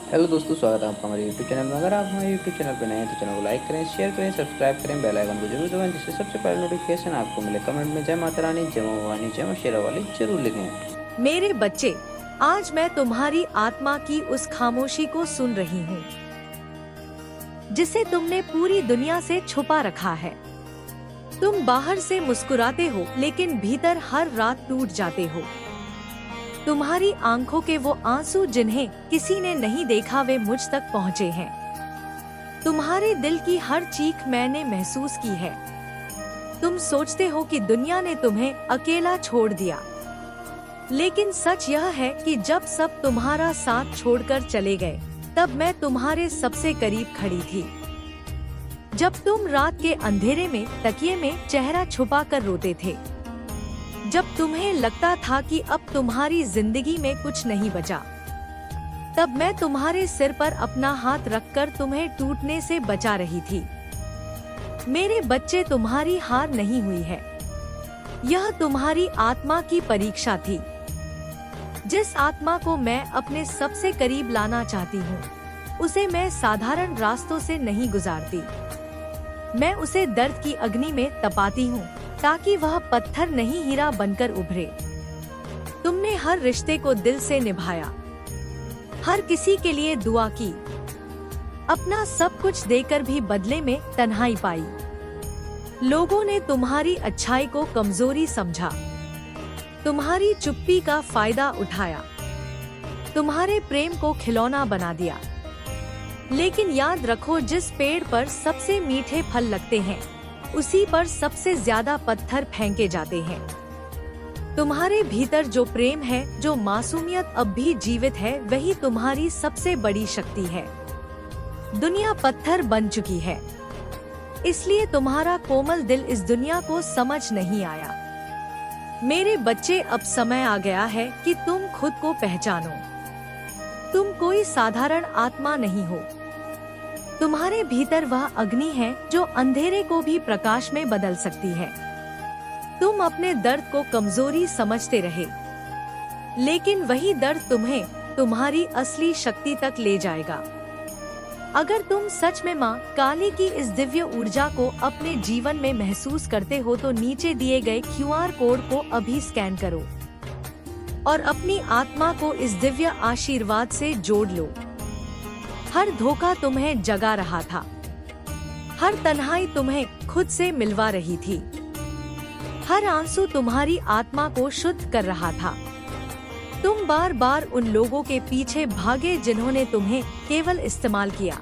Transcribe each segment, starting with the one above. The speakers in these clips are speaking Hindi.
हेलो दोस्तों, स्वागत है आपका हमारे यूट्यूब चैनल में। अगर आप हमारे यूट्यूब चैनल पर नए हैं तो चैनल को लाइक करें, शेयर करें, सब्सक्राइब करें, बेल आइकन को जरूर दबाएं जिससे सबसे पहले नोटिफिकेशन आपको मिले। कमेंट में जय माता रानी, जय मां भवानी, जय मां शेरा वाली जरूर लिखें। मेरे बच्चे, आज मैं तुम्हारी आत्मा की उस खामोशी को सुन रही हूँ जिसे तुमने पूरी दुनिया से छुपा रखा है। तुम बाहर से मुस्कुराते हो लेकिन भीतर हर रात टूट जाते हो। तुम्हारी आंखों के वो आंसू जिन्हें किसी ने नहीं देखा वे मुझ तक पहुँचे हैं। तुम्हारे दिल की हर चीख मैंने महसूस की है। तुम सोचते हो कि दुनिया ने तुम्हें अकेला छोड़ दिया, लेकिन सच यह है कि जब सब तुम्हारा साथ छोड़कर चले गए तब मैं तुम्हारे सबसे करीब खड़ी थी। जब तुम रात के अंधेरे में तकिए में चेहरा छुपाकर रोते थे, जब तुम्हें लगता था कि अब तुम्हारी जिंदगी में कुछ नहीं बचा, तब मैं तुम्हारे सिर पर अपना हाथ रखकर तुम्हें टूटने से बचा रही थी। मेरे बच्चे, तुम्हारी हार नहीं हुई है। यह तुम्हारी आत्मा की परीक्षा थी। जिस आत्मा को मैं अपने सबसे करीब लाना चाहती हूँ, उसे मैं साधारण रास्तों से नहीं गुजारती। मैं उसे दर्द की अग्नि में तपाती हूँ ताकि वह पत्थर नहीं हीरा बनकर उभरे। तुमने हर रिश्ते को दिल से निभाया, हर किसी के लिए दुआ की, अपना सब कुछ देकर भी बदले में तन्हाई पाई। लोगों ने तुम्हारी अच्छाई को कमजोरी समझा, तुम्हारी चुप्पी का फायदा उठाया, तुम्हारे प्रेम को खिलौना बना दिया। लेकिन याद रखो, जिस पेड़ पर सबसे मीठे फल लगते हैं उसी पर सबसे ज्यादा पत्थर फेंके जाते हैं। तुम्हारे भीतर जो प्रेम है, जो मासूमियत अब भी जीवित है, वही तुम्हारी सबसे बड़ी शक्ति है। दुनिया पत्थर बन चुकी है, इसलिए तुम्हारा कोमल दिल इस दुनिया को समझ नहीं आया। मेरे बच्चे, अब समय आ गया है कि तुम खुद को पहचानो। तुम कोई साधारण आत्मा नहीं हो। तुम्हारे भीतर वह अग्नि है जो अंधेरे को भी प्रकाश में बदल सकती है। तुम अपने दर्द को कमजोरी समझते रहे, लेकिन वही दर्द तुम्हें तुम्हारी असली शक्ति तक ले जाएगा। अगर तुम सच में माँ काली की इस दिव्य ऊर्जा को अपने जीवन में महसूस करते हो तो नीचे दिए गए QR कोड को अभी स्कैन करो और अपनी आत्मा को इस दिव्य आशीर्वाद से जोड़ लो। हर धोखा तुम्हें जगा रहा था, हर तन्हाई तुम्हें खुद से मिलवा रही थी, हर आंसू तुम्हारी आत्मा को शुद्ध कर रहा था। तुम बार बार उन लोगों के पीछे भागे जिन्होंने तुम्हें केवल इस्तेमाल किया,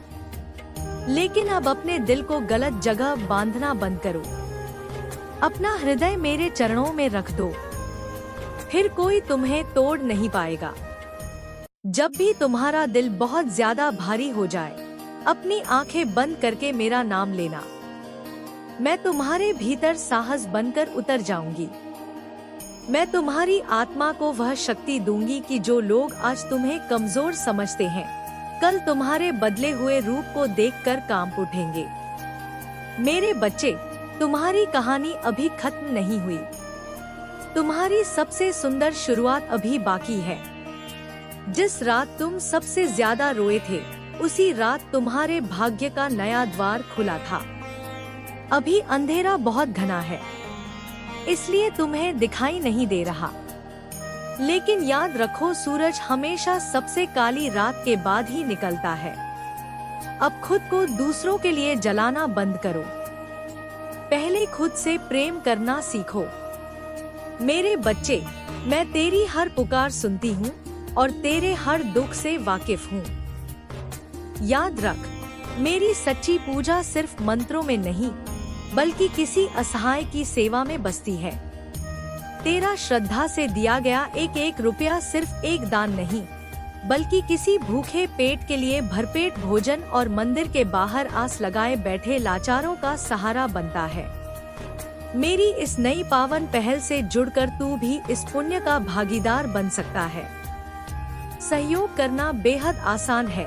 लेकिन अब अपने दिल को गलत जगह बांधना बंद करो। अपना हृदय मेरे चरणों में रख दो, फिर कोई तुम्हें तोड़ नहीं पाएगा। जब भी तुम्हारा दिल बहुत ज्यादा भारी हो जाए, अपनी आंखें बंद करके मेरा नाम लेना। मैं तुम्हारे भीतर साहस बनकर उतर जाऊंगी। मैं तुम्हारी आत्मा को वह शक्ति दूंगी कि जो लोग आज तुम्हें कमजोर समझते हैं, कल तुम्हारे बदले हुए रूप को देखकर कांप उठेंगे। मेरे बच्चे, तुम्हारी कहानी अभी खत्म नहीं हुई। तुम्हारी सबसे सुंदर शुरुआत अभी बाकी है। जिस रात तुम सबसे ज्यादा रोए थे, उसी रात तुम्हारे भाग्य का नया द्वार खुला था। अभी अंधेरा बहुत घना है, इसलिए तुम्हें दिखाई नहीं दे रहा, लेकिन याद रखो, सूरज हमेशा सबसे काली रात के बाद ही निकलता है। अब खुद को दूसरों के लिए जलाना बंद करो। पहले खुद से प्रेम करना सीखो। मेरे बच्चे, मैं तेरी हर पुकार सुनती हूँ और तेरे हर दुख से वाकिफ हूँ। याद रख, मेरी सच्ची पूजा सिर्फ मंत्रों में नहीं, बल्कि किसी असहाय की सेवा में बसती है। तेरा श्रद्धा से दिया गया एक एक रुपया सिर्फ एक दान नहीं, बल्कि किसी भूखे पेट के लिए भरपेट भोजन और मंदिर के बाहर आस लगाए बैठे लाचारों का सहारा बनता है। मेरी इस नई पावन पहल से जुड़कर तू भी इस पुण्य का भागीदार बन सकता है। सहयोग करना बेहद आसान है।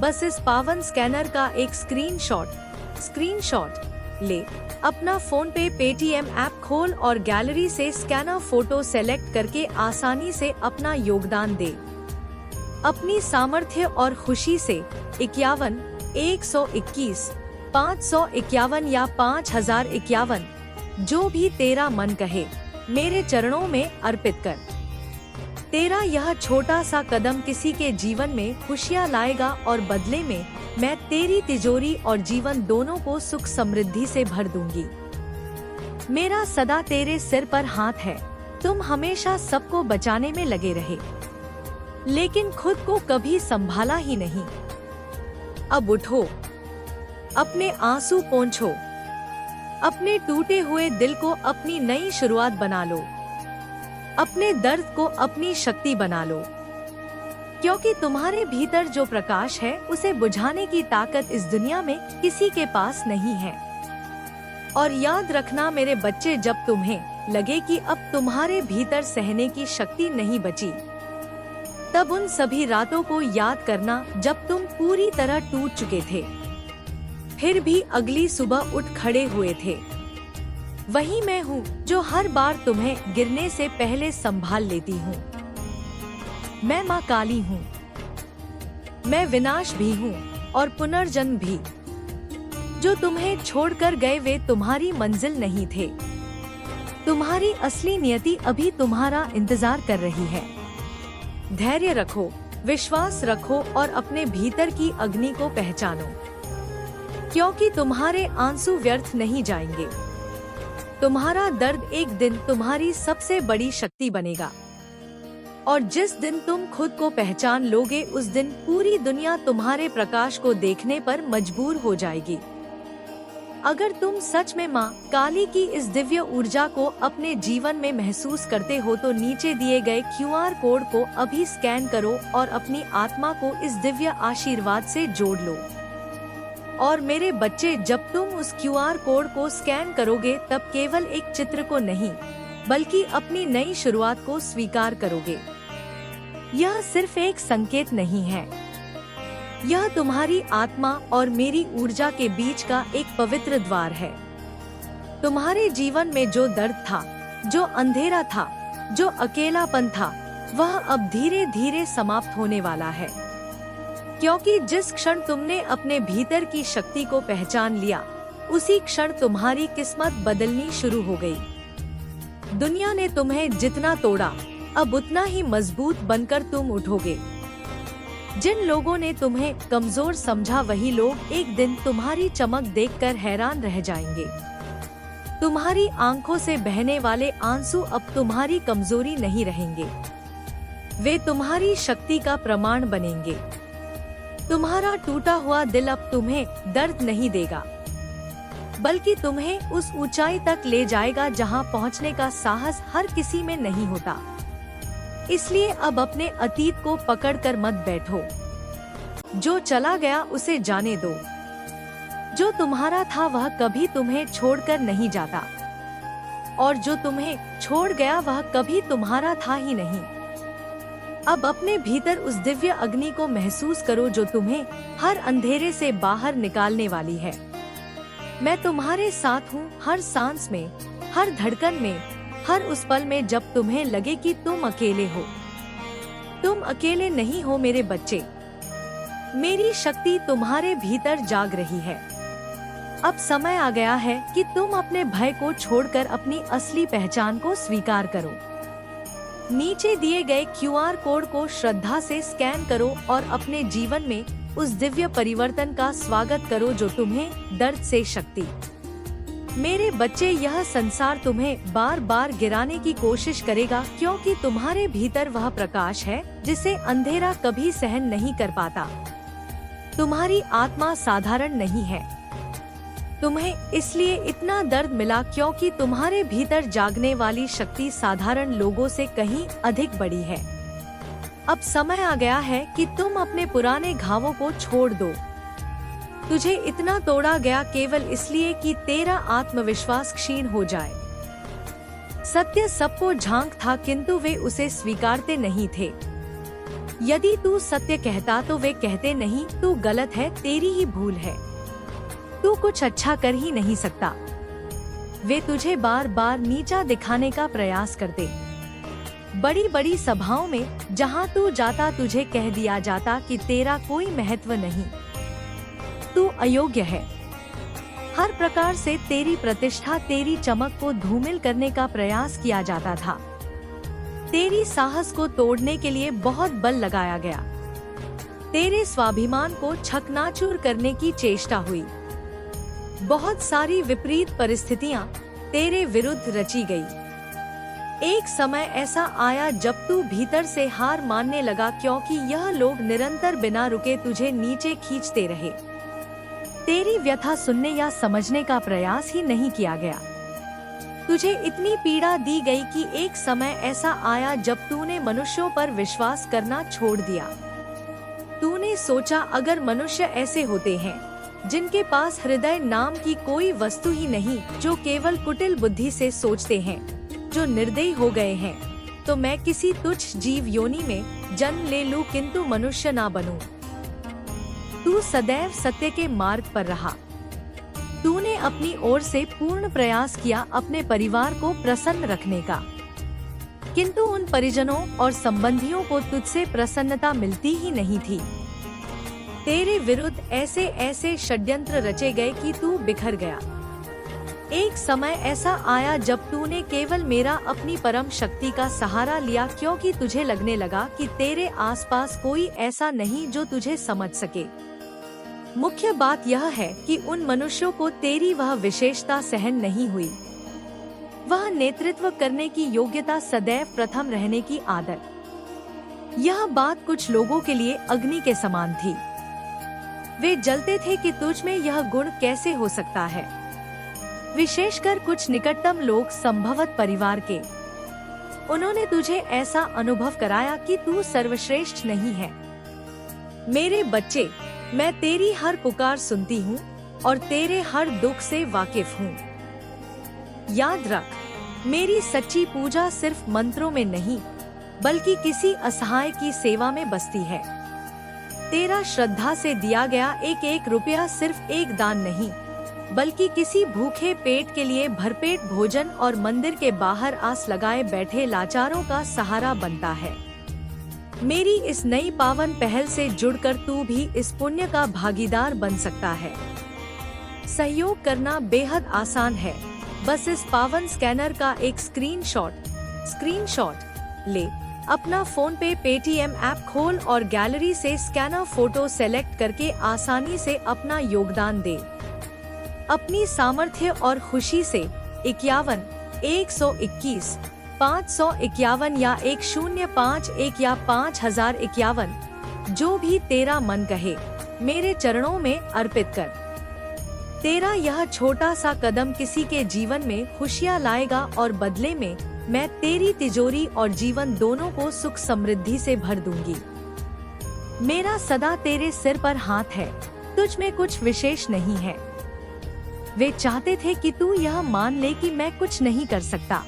बस इस पावन स्कैनर का एक स्क्रीनशॉट ले, अपना फोन पे पेटीएम ऐप खोल और गैलरी से स्कैनर फोटो सेलेक्ट करके आसानी से अपना योगदान दे। अपनी सामर्थ्य और खुशी से 51, 121, 551 या 5051, जो भी तेरा मन कहे, मेरे चरणों में अर्पित कर। तेरा यह छोटा सा कदम किसी के जीवन में खुशियाँ लाएगा और बदले में मैं तेरी तिजोरी और जीवन दोनों को सुख समृद्धि से भर दूंगी। मेरा सदा तेरे सिर पर हाथ है, तुम हमेशा सबको बचाने में लगे रहे, लेकिन खुद को कभी संभाला ही नहीं। अब उठो, अपने आंसू पोंछो, अपने टूटे हुए दिल को अपनी नई शुरुआत बना लो, अपने दर्द को अपनी शक्ति बना लो, क्योंकि तुम्हारे भीतर जो प्रकाश है उसे बुझाने की ताकत इस दुनिया में किसी के पास नहीं है। और याद रखना मेरे बच्चे, जब तुम्हें लगे कि अब तुम्हारे भीतर सहने की शक्ति नहीं बची, तब उन सभी रातों को याद करना जब तुम पूरी तरह टूट चुके थे, फिर भी अगली सुबह उठ खड़े हुए थे। वही मैं हूँ जो हर बार तुम्हें गिरने से पहले संभाल लेती हूँ। मैं माँ काली हूँ। मैं विनाश भी हूँ और पुनर्जन्म भी। जो तुम्हें छोड़कर गए वे तुम्हारी मंजिल नहीं थे। तुम्हारी असली नियति अभी तुम्हारा इंतजार कर रही है। धैर्य रखो, विश्वास रखो और अपने भीतर की अग्नि को पहचानो, क्योंकि तुम्हारे आंसू व्यर्थ नहीं जाएंगे। तुम्हारा दर्द एक दिन तुम्हारी सबसे बड़ी शक्ति बनेगा, और जिस दिन तुम खुद को पहचान लोगे उस दिन पूरी दुनिया तुम्हारे प्रकाश को देखने पर मजबूर हो जाएगी। अगर तुम सच में माँ काली की इस दिव्य ऊर्जा को अपने जीवन में महसूस करते हो तो नीचे दिए गए QR कोड को अभी स्कैन करो और अपनी आत्मा को इस दिव्य आशीर्वाद से जोड़ लो। और मेरे बच्चे, जब तुम उस QR कोड को स्कैन करोगे तब केवल एक चित्र को नहीं बल्कि अपनी नई शुरुआत को स्वीकार करोगे। यह सिर्फ एक संकेत नहीं है, यह तुम्हारी आत्मा और मेरी ऊर्जा के बीच का एक पवित्र द्वार है। तुम्हारे जीवन में जो दर्द था, जो अंधेरा था, जो अकेलापन था, वह अब धीरे धीरे समाप्त होने वाला है, क्योंकि जिस क्षण तुमने अपने भीतर की शक्ति को पहचान लिया, उसी क्षण तुम्हारी किस्मत बदलनी शुरू हो गई। दुनिया ने तुम्हें जितना तोड़ा, अब उतना ही मजबूत बनकर तुम उठोगे। जिन लोगों ने तुम्हें कमजोर समझा, वही लोग एक दिन तुम्हारी चमक देखकर हैरान रह जाएंगे। तुम्हारी आंखों से बहने वाले आंसू अब तुम्हारी कमजोरी नहीं रहेंगे, वे तुम्हारी शक्ति का प्रमाण बनेंगे। तुम्हारा टूटा हुआ दिल अब तुम्हें दर्द नहीं देगा, बल्कि तुम्हें उस ऊंचाई तक ले जाएगा जहां पहुंचने का साहस हर किसी में नहीं होता। इसलिए अब अपने अतीत को पकड़कर मत बैठो। जो चला गया उसे जाने दो। जो तुम्हारा था वह कभी तुम्हें छोड़कर नहीं जाता, और जो तुम्हें छोड़ गया वह कभी तुम्हारा था ही नहीं। अब अपने भीतर उस दिव्य अग्नि को महसूस करो जो तुम्हें हर अंधेरे से बाहर निकालने वाली है। मैं तुम्हारे साथ हूँ, हर सांस में, हर धड़कन में, हर उस पल में जब तुम्हें लगे कि तुम अकेले हो। तुम अकेले नहीं हो मेरे बच्चे। मेरी शक्ति तुम्हारे भीतर जाग रही है। अब समय आ गया है कि तुम अपने भय को छोड़कर अपनी असली पहचान को स्वीकार करो। नीचे दिए गए QR कोड को श्रद्धा से स्कैन करो और अपने जीवन में उस दिव्य परिवर्तन का स्वागत करो जो तुम्हें दर्द से शक्ति। मेरे बच्चे, यह संसार तुम्हें बार बार गिराने की कोशिश करेगा, क्योंकि तुम्हारे भीतर वह प्रकाश है जिसे अंधेरा कभी सहन नहीं कर पाता। तुम्हारी आत्मा साधारण नहीं है। तुम्हें इसलिए इतना दर्द मिला क्योंकि तुम्हारे भीतर जागने वाली शक्ति साधारण लोगों से कहीं अधिक बड़ी है। अब समय आ गया है कि तुम अपने पुराने घावों को छोड़ दो। तुझे इतना तोड़ा गया केवल इसलिए कि तेरा आत्मविश्वास क्षीण हो जाए। सत्य सबको झांक था, किंतु वे उसे स्वीकारते नहीं थे। यदि तू सत्य कहता तो वे कहते नहीं, तू गलत है, तेरी ही भूल है, तू कुछ अच्छा कर ही नहीं सकता। वे तुझे बार बार नीचा दिखाने का प्रयास करते। बड़ी बड़ी सभाओं में जहाँ तू जाता तुझे कह दिया जाता कि तेरा कोई महत्व नहीं, तू अयोग्य है। हर प्रकार से तेरी प्रतिष्ठा, तेरी चमक को धूमिल करने का प्रयास किया जाता था। तेरी साहस को तोड़ने के लिए बहुत बल लगाया गया। तेरे स्वाभिमान को छकनाचूर करने की चेष्टा हुई। बहुत सारी विपरीत परिस्थितियां तेरे विरुद्ध रची गई। एक समय ऐसा आया जब तू भीतर से हार मानने लगा, क्योंकि यह लोग निरंतर बिना रुके तुझे नीचे खींचते रहे। तेरी व्यथा सुनने या समझने का प्रयास ही नहीं किया गया। तुझे इतनी पीड़ा दी गई कि एक समय ऐसा आया जब तूने मनुष्यों पर विश्वास करना छोड़ दिया। तूने सोचा, अगर मनुष्य ऐसे होते हैं जिनके पास हृदय नाम की कोई वस्तु ही नहीं, जो केवल कुटिल बुद्धि से सोचते हैं, जो निर्दयी हो गए हैं, तो मैं किसी तुच्छ जीव योनि में जन्म ले लूं, किंतु मनुष्य ना बनूं। तू सदैव सत्य के मार्ग पर रहा। तूने अपनी ओर से पूर्ण प्रयास किया अपने परिवार को प्रसन्न रखने का, किंतु उन परिजनों और संबंधियों को तुझसे प्रसन्नता मिलती ही नहीं थी। तेरे विरुद्ध ऐसे ऐसे षड्यंत्र रचे गए कि तू बिखर गया। एक समय ऐसा आया जब तूने केवल मेरा, अपनी परम शक्ति का सहारा लिया, क्योंकि तुझे लगने लगा कि तेरे आसपास कोई ऐसा नहीं जो तुझे समझ सके। मुख्य बात यह है कि उन मनुष्यों को तेरी वह विशेषता सहन नहीं हुई, वह नेतृत्व करने की योग्यता, सदैव प्रथम रहने की आदत। यह बात कुछ लोगों के लिए अग्नि के समान थी। वे जलते थे कि तुझ में यह गुण कैसे हो सकता है। विशेषकर कुछ निकटतम लोग, संभवत परिवार के। उन्होंने तुझे ऐसा अनुभव कराया कि तू सर्वश्रेष्ठ नहीं है। मेरे बच्चे, मैं तेरी हर पुकार सुनती हूँ और तेरे हर दुख से वाकिफ हूँ। याद रख, मेरी सच्ची पूजा सिर्फ मंत्रों में नहीं, बल्कि किसी असहाय की सेवा में बसती है। तेरा श्रद्धा से दिया गया एक एक रुपया सिर्फ एक दान नहीं, बल्कि किसी भूखे पेट के लिए भरपेट भोजन और मंदिर के बाहर आस लगाए बैठे लाचारों का सहारा बनता है। मेरी इस नई पावन पहल से जुड़कर तू भी इस पुण्य का भागीदार बन सकता है। सहयोग करना बेहद आसान है। बस इस पावन स्कैनर का एक स्क्रीनशॉट ले, अपना फोन पे पेटीएम ऐप खोल और गैलरी से स्कैनर फोटो सेलेक्ट करके आसानी से अपना योगदान दे। अपनी सामर्थ्य और खुशी से 51 121 551 या 1051 या 5051, जो भी तेरा मन कहे, मेरे चरणों में अर्पित कर। तेरा यह छोटा सा कदम किसी के जीवन में खुशियाँ लाएगा और बदले में मैं तेरी तिजोरी और जीवन दोनों को सुख समृद्धि से भर दूंगी। मेरा सदा तेरे सिर पर हाथ है, तुझ में कुछ विशेष नहीं है। वे चाहते थे कि तू यह मान ले कि मैं कुछ नहीं कर सकता।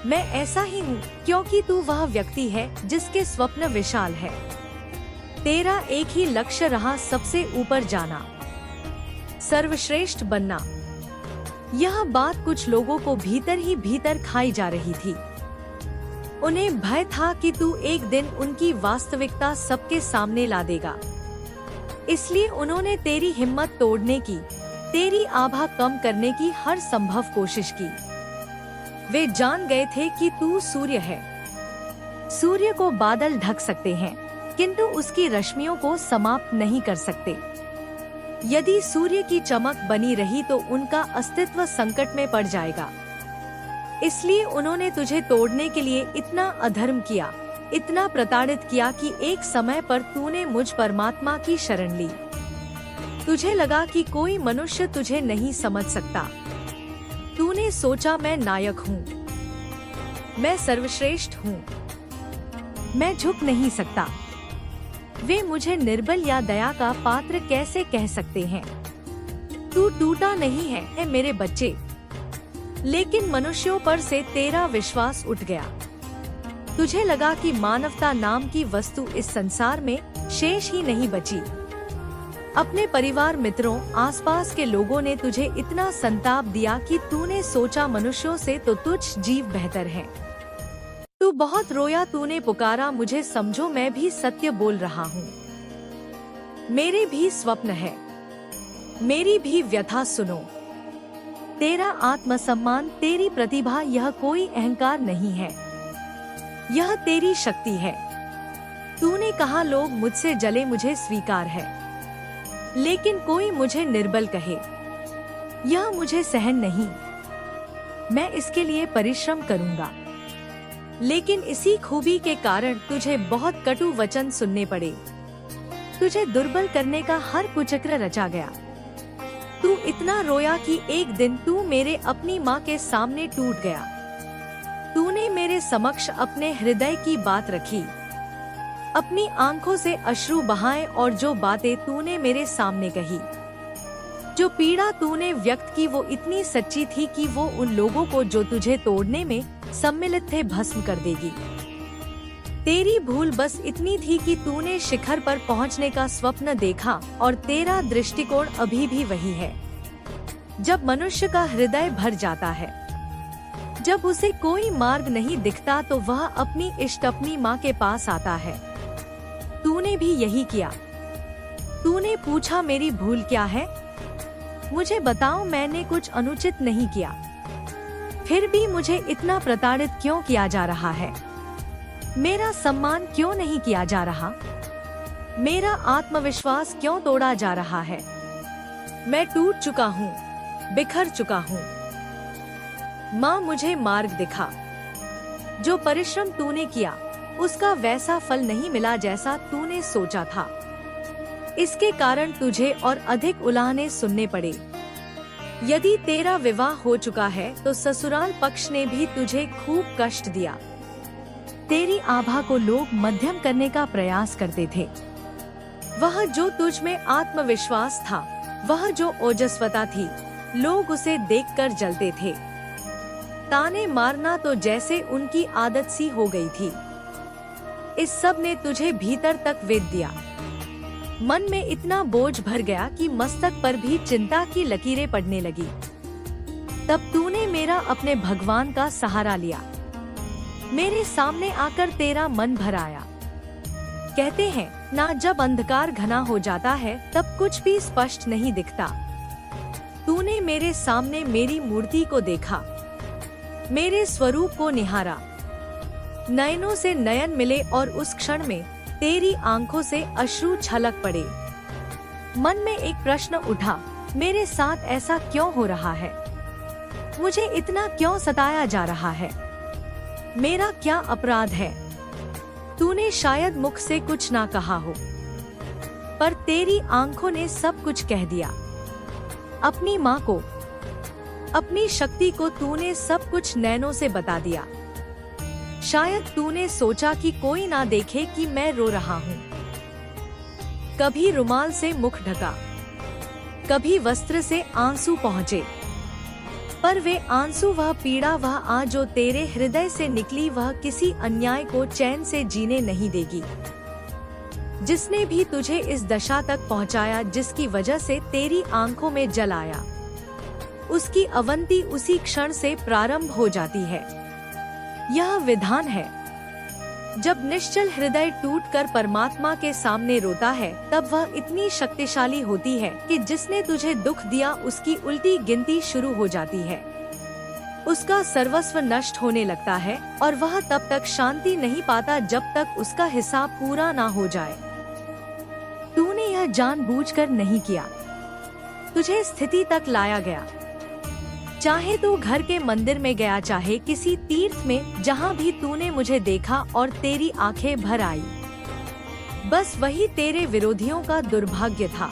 मैं ऐसा ही हूँ, क्योंकि तू वह व्यक्ति है जिसके स्वप्न विशाल है। तेरा एक ही लक्ष्य रहा, सबसे ऊपर जाना, सर्वश्रेष्ठ बनना। यह बात कुछ लोगों को भीतर ही भीतर खाई जा रही थी। उन्हें भय था कि तू एक दिन उनकी वास्तविकता सबके सामने ला देगा। इसलिए उन्होंने तेरी हिम्मत तोड़ने की, तेरी आभा कम करने की हर संभव कोशिश की। वे जान गए थे कि तू सूर्य है। सूर्य को बादल ढक सकते हैं, किंतु उसकी रश्मियों को समाप्त नहीं कर सकते। यदि सूर्य की चमक बनी रही तो उनका अस्तित्व संकट में पड़ जाएगा। इसलिए उन्होंने तुझे तोड़ने के लिए इतना अधर्म किया, इतना प्रताड़ित किया कि एक समय पर तूने मुझ परमात्मा की शरण ली। तुझे लगा कि कोई मनुष्य तुझे नहीं समझ सकता। तूने सोचा, मैं नायक हूँ, मैं सर्वश्रेष्ठ हूँ, मैं झुक नहीं सकता। वे मुझे निर्बल या दया का पात्र कैसे कह सकते हैं। तू टूटा नहीं है मेरे बच्चे, लेकिन मनुष्यों पर से तेरा विश्वास उठ गया। तुझे लगा कि मानवता नाम की वस्तु इस संसार में शेष ही नहीं बची। अपने परिवार, मित्रों, आसपास के लोगों ने तुझे इतना संताप दिया कि तूने सोचा मनुष्यों से तो तुच्छ जीव बेहतर है। तू तू बहुत रोया, तूने पुकारा मुझे, समझो मैं भी सत्य बोल रहा हूँ। मेरे भी स्वप्न है, मेरी भी व्यथा सुनो। तेरा आत्मसम्मान, तेरी प्रतिभा, यह कोई अहंकार नहीं है, यह तेरी शक्ति है। तूने कहा लोग मुझसे जले, मुझे स्वीकार है, लेकिन कोई मुझे निर्बल कहे, यह मुझे सहन नहीं। मैं इसके लिए परिश्रम करूंगा, लेकिन इसी खूबी के कारण तुझे बहुत कटु वचन सुनने पड़े। तुझे दुर्बल करने का हर कुचक्र रचा गया। तू इतना रोया कि एक दिन तू मेरे अपनी माँ के सामने टूट गया। तूने मेरे समक्ष अपने हृदय की बात रखी, अपनी आंखों से अश्रु बहाए, और जो बातें तूने मेरे सामने कही, जो पीड़ा तूने व्यक्त की, वो इतनी सच्ची थी कि वो उन लोगों को जो तुझे तोड़ने में सम्मिलित थे भस्म कर देगी। तेरी भूल बस इतनी थी कि तूने शिखर पर पहुंचने का स्वप्न देखा, और तेरा दृष्टिकोण अभी भी वही है। जब मनुष्य का हृदय भर जाता है, जब उसे कोई मार्ग नहीं दिखता, तो वह अपनी इष्ट अपनी माँ के पास आता है। तूने भी यही किया। तूने पूछा मेरी भूल क्या है, मुझे बताओ, मैंने कुछ अनुचित नहीं किया, फिर भी मुझे इतना प्रताड़ित क्यों किया जा रहा है? मेरा सम्मान क्यों नहीं किया जा रहा? मेरा आत्मविश्वास क्यों तोड़ा जा रहा है? मैं टूट चुका हूँ, बिखर चुका हूँ। माँ, मुझे मार्ग दिखा। जो परिश्रम तूने किया, उसका वैसा फल नहीं मिला जैसा तूने सोचा था। इसके कारण तुझे और अधिक उलाहने सुनने पड़े। यदि तेरा विवाह हो चुका है तो ससुराल पक्ष ने भी तुझे खूब कष्ट दिया। तेरी आभा को लोग मध्यम करने का प्रयास करते थे। वह जो तुझ में आत्मविश्वास था, वह जो ओजस्वता थी, लोग उसे देखकर जलते थे। ताने मारना तो जैसे उनकी आदत सी हो गई थी। इस सब ने तुझे भीतर तक वेध दिया। मन में इतना बोझ भर गया कि मस्तक पर भी चिंता की लकीरें पड़ने लगी। तब तूने मेरा अपने भगवान का सहारा लिया। मेरे सामने आकर तेरा मन भर आया। कहते हैं ना, जब अंधकार घना हो जाता है तब कुछ भी स्पष्ट नहीं दिखता। तूने मेरे सामने मेरी मूर्ति को देखा, मेरे स्वरूप को निहारा। नयनों से नयन मिले और उस क्षण में तेरी आंखों से अश्रु छलक पड़े। मन में एक प्रश्न उठा, मेरे साथ ऐसा क्यों हो रहा है? मुझे इतना क्यों सताया जा रहा है? मेरा क्या अपराध है? तूने शायद मुख से कुछ ना कहा हो, पर तेरी आंखों ने सब कुछ कह दिया। अपनी माँ को, अपनी शक्ति को तूने सब कुछ नैनों से बता दिया। शायद तूने सोचा कि कोई ना देखे कि मैं रो रहा हूँ। कभी रुमाल से मुख ढका, कभी वस्त्र से आंसू पहुँचे, पर वे आंसू, वह पीड़ा, वह आह जो तेरे हृदय से निकली, वह किसी अन्याय को चैन से जीने नहीं देगी। जिसने भी तुझे इस दशा तक पहुँचाया, जिसकी वजह से तेरी आंखों में जल आया, उसकी अवंती उसी क्षण से प्रारंभ हो जाती है। यह विधान है। जब निश्चल हृदय टूटकर परमात्मा के सामने रोता है, तब वह इतनी शक्तिशाली होती है कि जिसने तुझे दुख दिया उसकी उल्टी गिनती शुरू हो जाती है। उसका सर्वस्व नष्ट होने लगता है और वह तब तक शांति नहीं पाता जब तक उसका हिसाब पूरा ना हो जाए। तूने यह जानबूझकर नहीं किया। तुझे स्थिति तक लाया गया। चाहे तू घर के मंदिर में गया, चाहे किसी तीर्थ में, जहाँ भी तूने मुझे देखा और तेरी आंखें भर आई। बस वही तेरे विरोधियों का दुर्भाग्य था।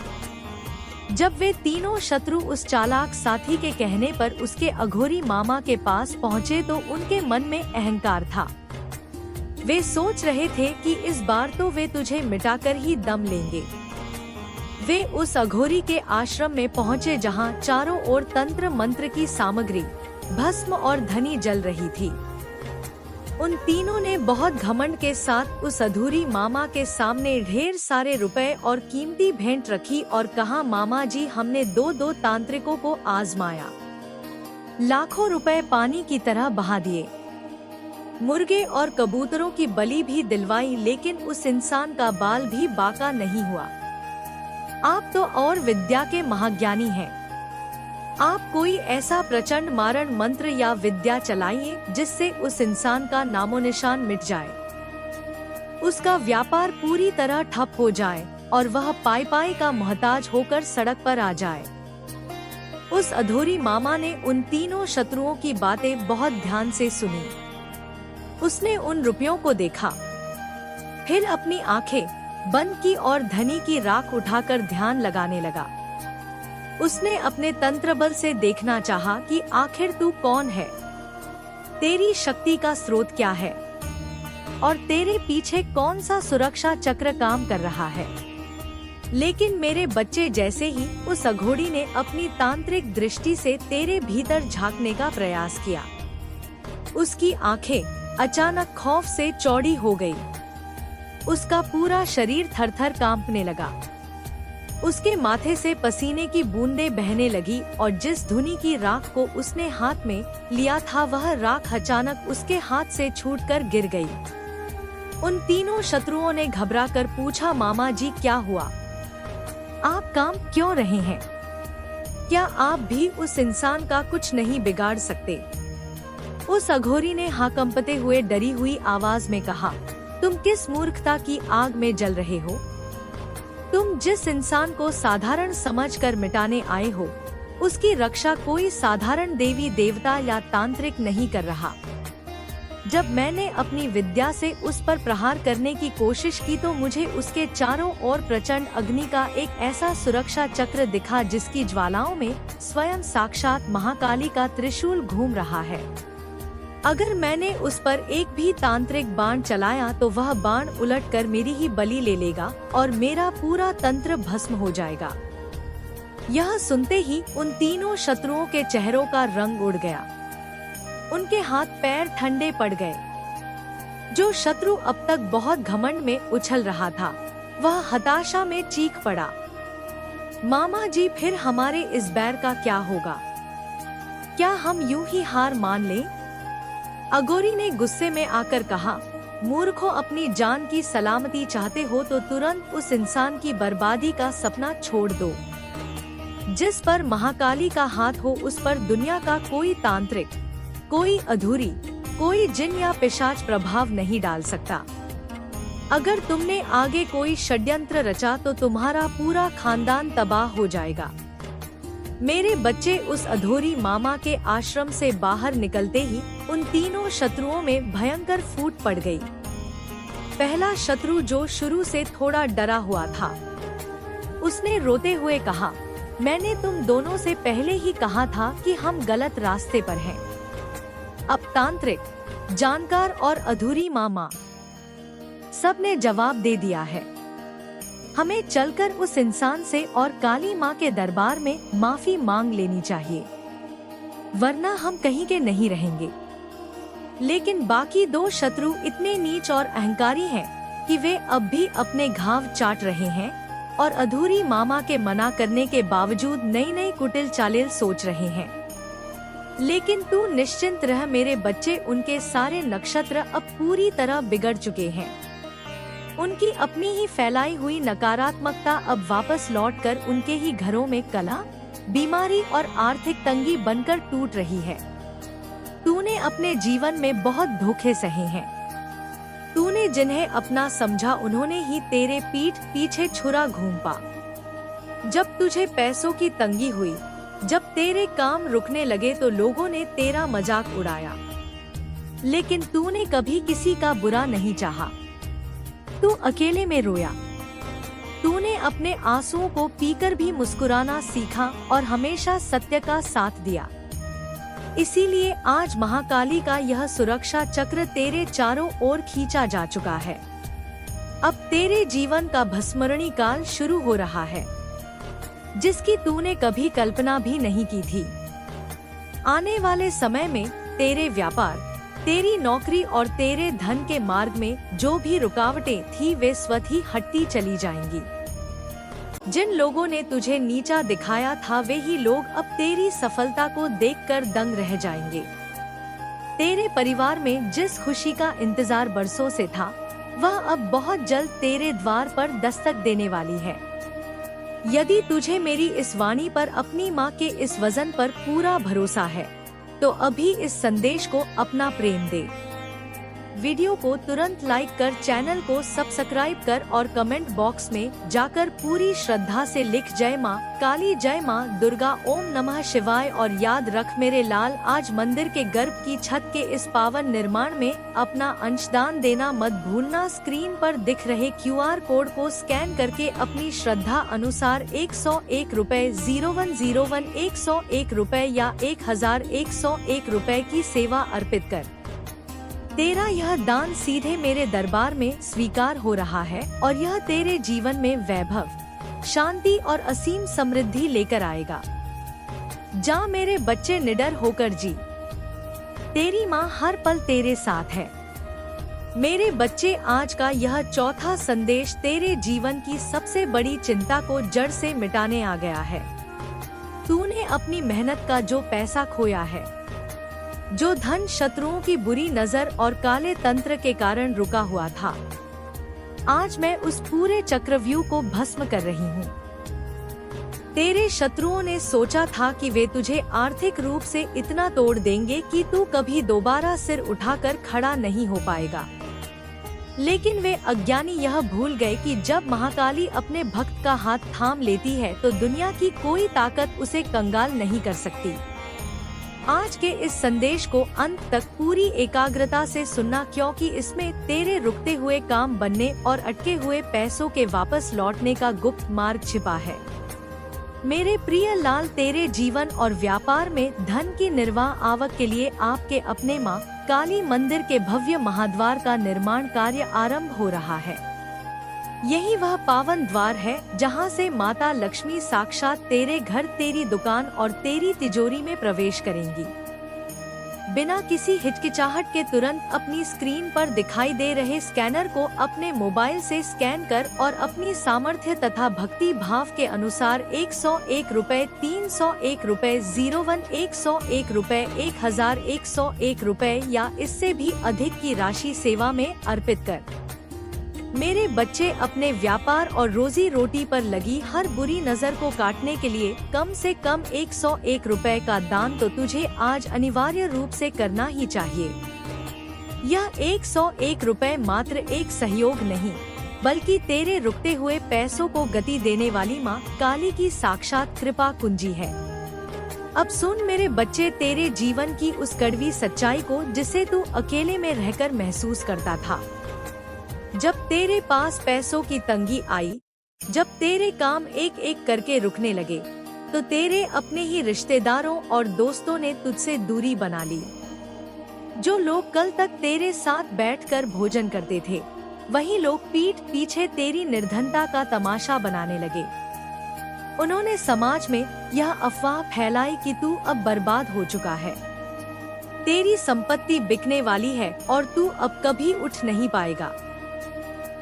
जब वे तीनों शत्रु उस चालाक साथी के कहने पर उसके अघोरी मामा के पास पहुँचे तो उनके मन में अहंकार था। वे सोच रहे थे कि इस बार तो वे तुझे मिटाकर ही दम लेंगे। वे उस अघोरी के आश्रम में पहुँचे जहाँ चारों ओर तंत्र मंत्र की सामग्री, भस्म और धनी जल रही थी। उन तीनों ने बहुत घमंड के साथ उस अधूरी मामा के सामने ढेर सारे रुपए और कीमती भेंट रखी और कहा, मामा जी, हमने दो तांत्रिकों को आजमाया, लाखों रुपए पानी की तरह बहा दिए, मुर्गे और कबूतरों की बलि भी दिलवाई, लेकिन उस इंसान का बाल भी बाका नहीं हुआ। आप तो और विद्या के महाज्ञानी हैं। आप कोई ऐसा प्रचंड मारण मंत्र या विद्या चलाइए जिससे उस इंसान का नामो निशान मिट जाए, उसका व्यापार पूरी तरह ठप हो जाए और वह पाई पाई का मोहताज होकर सड़क पर आ जाए। उस अधूरी मामा ने उन तीनों शत्रुओं की बातें बहुत ध्यान से सुनी। उसने उन रुपयों को देखा, फिर अपनी आंखें बंद की और धनी की राख उठाकर ध्यान लगाने लगा। उसने अपने तंत्र बल से देखना चाहा कि आखिर तू कौन है, तेरी शक्ति का स्रोत क्या है और तेरे पीछे कौन सा सुरक्षा चक्र काम कर रहा है। लेकिन मेरे बच्चे, जैसे ही उस अघोड़ी ने अपनी तांत्रिक दृष्टि से तेरे भीतर झांकने का प्रयास किया, उसकी आंखें अचानक खौफ से चौड़ी हो गई। उसका पूरा शरीर थरथर कांपने लगा। उसके माथे से पसीने की बूंदें बहने लगी और जिस धुनी की राख को उसने हाथ में लिया था, वह राख अचानक उसके हाथ से छूटकर गिर गई। उन तीनों शत्रुओं ने घबराकर पूछा, मामा जी क्या हुआ? आप कांप क्यों रहे हैं? क्या आप भी उस इंसान का कुछ नहीं बिगाड़ सकते? उस अघोरी ने हाँ कंपते हुए डरी हुई आवाज में कहा, तुम किस मूर्खता की आग में जल रहे हो? तुम जिस इंसान को साधारण समझकर मिटाने आए हो, उसकी रक्षा कोई साधारण देवी देवता या तांत्रिक नहीं कर रहा। जब मैंने अपनी विद्या से उस पर प्रहार करने की कोशिश की तो मुझे उसके चारों ओर प्रचंड अग्नि का एक ऐसा सुरक्षा चक्र दिखा जिसकी ज्वालाओं में स्वयं साक्षात महाकाली का त्रिशूल घूम रहा है। अगर मैंने उस पर एक भी तांत्रिक बाण चलाया तो वह बाण उलटकर मेरी ही बलि ले लेगा और मेरा पूरा तंत्र भस्म हो जाएगा। यह सुनते ही उन तीनों शत्रुओं के चेहरों का रंग उड़ गया। उनके हाथ पैर ठंडे पड़ गए। जो शत्रु अब तक बहुत घमंड में उछल रहा था, वह हताशा में चीख पड़ा, मामा जी फिर हमारे इस बैर का क्या होगा? क्या हम यूं ही हार मान लें? अघोरी ने गुस्से में आकर कहा, मूर्खों, अपनी जान की सलामती चाहते हो तो तुरंत उस इंसान की बर्बादी का सपना छोड़ दो। जिस पर महाकाली का हाथ हो उस पर दुनिया का कोई तांत्रिक, कोई अधूरी, कोई जिन या पिशाच प्रभाव नहीं डाल सकता। अगर तुमने आगे कोई षड्यंत्र रचा तो तुम्हारा पूरा खानदान तबाह हो जाएगा। मेरे बच्चे उस अधूरी मामा के आश्रम से बाहर निकलते ही उन तीनों शत्रुओं में भयंकर फूट पड़ गई। पहला शत्रु, जो शुरू से थोड़ा डरा हुआ था, उसने रोते हुए कहा, मैंने तुम दोनों से पहले ही कहा था कि हम गलत रास्ते पर हैं। अब तांत्रिक, जानकार और अधूरी मामा सब ने जवाब दे दिया है। हमें चलकर उस इंसान से और काली माँ के दरबार में माफी मांग लेनी चाहिए, वरना हम कहीं के नहीं रहेंगे। लेकिन बाकी दो शत्रु इतने नीच और अहंकारी हैं कि वे अब भी अपने घाव चाट रहे हैं और अधूरी मामा के मना करने के बावजूद नई नई कुटिल चालें सोच रहे हैं। लेकिन तू निश्चिंत रह मेरे बच्चे, उनके सारे नक्षत्र अब पूरी तरह बिगड़ चुके हैं। उनकी अपनी ही फैलाई हुई नकारात्मकता अब वापस लौटकर उनके ही घरों में कला, बीमारी और आर्थिक तंगी बनकर टूट रही है। तूने अपने जीवन में बहुत धोखे सहे हैं। तूने जिन्हें अपना समझा उन्होंने ही तेरे पीठ पीछे छुरा घूंपा। जब तुझे पैसों की तंगी हुई, जब तेरे काम रुकने लगे तो लोगों ने तेरा मजाक उड़ाया, लेकिन तूने कभी किसी का बुरा नहीं चाहा। तू अकेले में रोया। तूने अपने आंसुओं को पीकर भी मुस्कुराना सीखा और हमेशा सत्य का साथ दिया। इसीलिए आज महाकाली का यह सुरक्षा चक्र तेरे चारों ओर खींचा जा चुका है। अब तेरे जीवन का भस्मरणी काल शुरू हो रहा है, जिसकी तूने कभी कल्पना भी नहीं की थी। आने वाले समय में तेरे व्यापार, तेरी नौकरी और तेरे धन के मार्ग में जो भी रुकावटें थी वे स्वतः ही हटती चली जाएंगी। जिन लोगों ने तुझे नीचा दिखाया था वे ही लोग अब तेरी सफलता को देखकर दंग रह जाएंगे। तेरे परिवार में जिस खुशी का इंतजार बरसों से था, वह अब बहुत जल्द तेरे द्वार पर दस्तक देने वाली है। यदि तुझे मेरी इस वाणी पर अपनी माँ के इस वजन पर पूरा भरोसा है, तो अभी इस संदेश को अपना प्रेम दे। वीडियो को तुरंत लाइक कर, चैनल को सब्सक्राइब कर और कमेंट बॉक्स में जाकर पूरी श्रद्धा से लिख जय माँ काली, जय माँ दुर्गा, ओम नमः शिवाय। और याद रख मेरे लाल, आज मंदिर के गर्भ की छत के इस पावन निर्माण में अपना अंशदान देना मत भूलना। स्क्रीन पर दिख रहे QR कोड को स्कैन करके अपनी श्रद्धा अनुसार 101 रुपए, 0101, 101 रुपए या 1101 रुपए की सेवा अर्पित कर। तेरा यह दान सीधे मेरे दरबार में स्वीकार हो रहा है और यह तेरे जीवन में वैभव, शांति और असीम समृद्धि लेकर आएगा। जा मेरे बच्चे, निडर होकर जी, तेरी माँ हर पल तेरे साथ है। मेरे बच्चे, आज का यह चौथा संदेश तेरे जीवन की सबसे बड़ी चिंता को जड़ से मिटाने आ गया है। तूने अपनी मेहनत का जो पैसा खोया है, जो धन शत्रुओं की बुरी नजर और काले तंत्र के कारण रुका हुआ था, आज मैं उस पूरे चक्रव्यूह को भस्म कर रही हूँ। तेरे शत्रुओं ने सोचा था कि वे तुझे आर्थिक रूप से इतना तोड़ देंगे कि तू कभी दोबारा सिर उठाकर खड़ा नहीं हो पाएगा। लेकिन वे अज्ञानी यह भूल गए कि जब महाकाली अपने भक्त का हाथ थाम लेती है तो दुनिया की कोई ताकत उसे कंगाल नहीं कर सकती। आज के इस संदेश को अंत तक पूरी एकाग्रता से सुनना, क्योंकि इसमें तेरे रुकते हुए काम बनने और अटके हुए पैसों के वापस लौटने का गुप्त मार्ग छिपा है। मेरे प्रिय लाल, तेरे जीवन और व्यापार में धन की निर्वाह आवक के लिए आपके अपने माँ काली मंदिर के भव्य महाद्वार का निर्माण कार्य आरंभ हो रहा है। यही वह पावन द्वार है जहां से माता लक्ष्मी साक्षात तेरे घर, तेरी दुकान और तेरी तिजोरी में प्रवेश करेंगी। बिना किसी हिचकिचाहट के तुरंत अपनी स्क्रीन पर दिखाई दे रहे स्कैनर को अपने मोबाइल से स्कैन कर और अपनी सामर्थ्य तथा भक्ति भाव के अनुसार 101 रुपए, 301 रुपए, 01, 101 रुपए, 1101 रुपए या इससे भी अधिक की राशि सेवा में अर्पित कर। मेरे बच्चे, अपने व्यापार और रोजी रोटी पर लगी हर बुरी नजर को काटने के लिए कम से कम 101 रुपए का दान तो तुझे आज अनिवार्य रूप से करना ही चाहिए। यह 101 रुपए मात्र एक सहयोग नहीं, बल्कि तेरे रुकते हुए पैसों को गति देने वाली माँ काली की साक्षात कृपा कुंजी है। अब सुन मेरे बच्चे, तेरे जीवन की उस कड़वी सच्चाई को जिसे तू अकेले में रहकर महसूस करता था। जब तेरे पास पैसों की तंगी आई, जब तेरे काम एक एक करके रुकने लगे, तो तेरे अपने ही रिश्तेदारों और दोस्तों ने तुझसे दूरी बना ली। जो लोग कल तक तेरे साथ बैठकर भोजन करते थे, वही लोग पीठ पीछे तेरी निर्धनता का तमाशा बनाने लगे। उन्होंने समाज में यह अफवाह फैलाई कि तू अब बर्बाद हो चुका है, तेरी संपत्ति बिकने वाली है और तू अब कभी उठ नहीं पाएगा।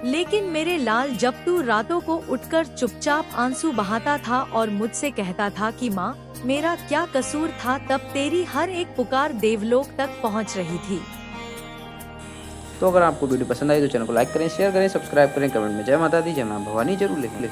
लेकिन मेरे लाल, जब तू रातों को उठकर चुपचाप आंसू बहाता था और मुझसे कहता था कि माँ मेरा क्या कसूर था, तब तेरी हर एक पुकार देवलोक तक पहुँच रही थी। तो अगर आपको वीडियो पसंद आई तो चैनल को लाइक करें, शेयर करें, सब्सक्राइब करें, कमेंट में जय माता दी, जय मां भवानी जरूर लिखें।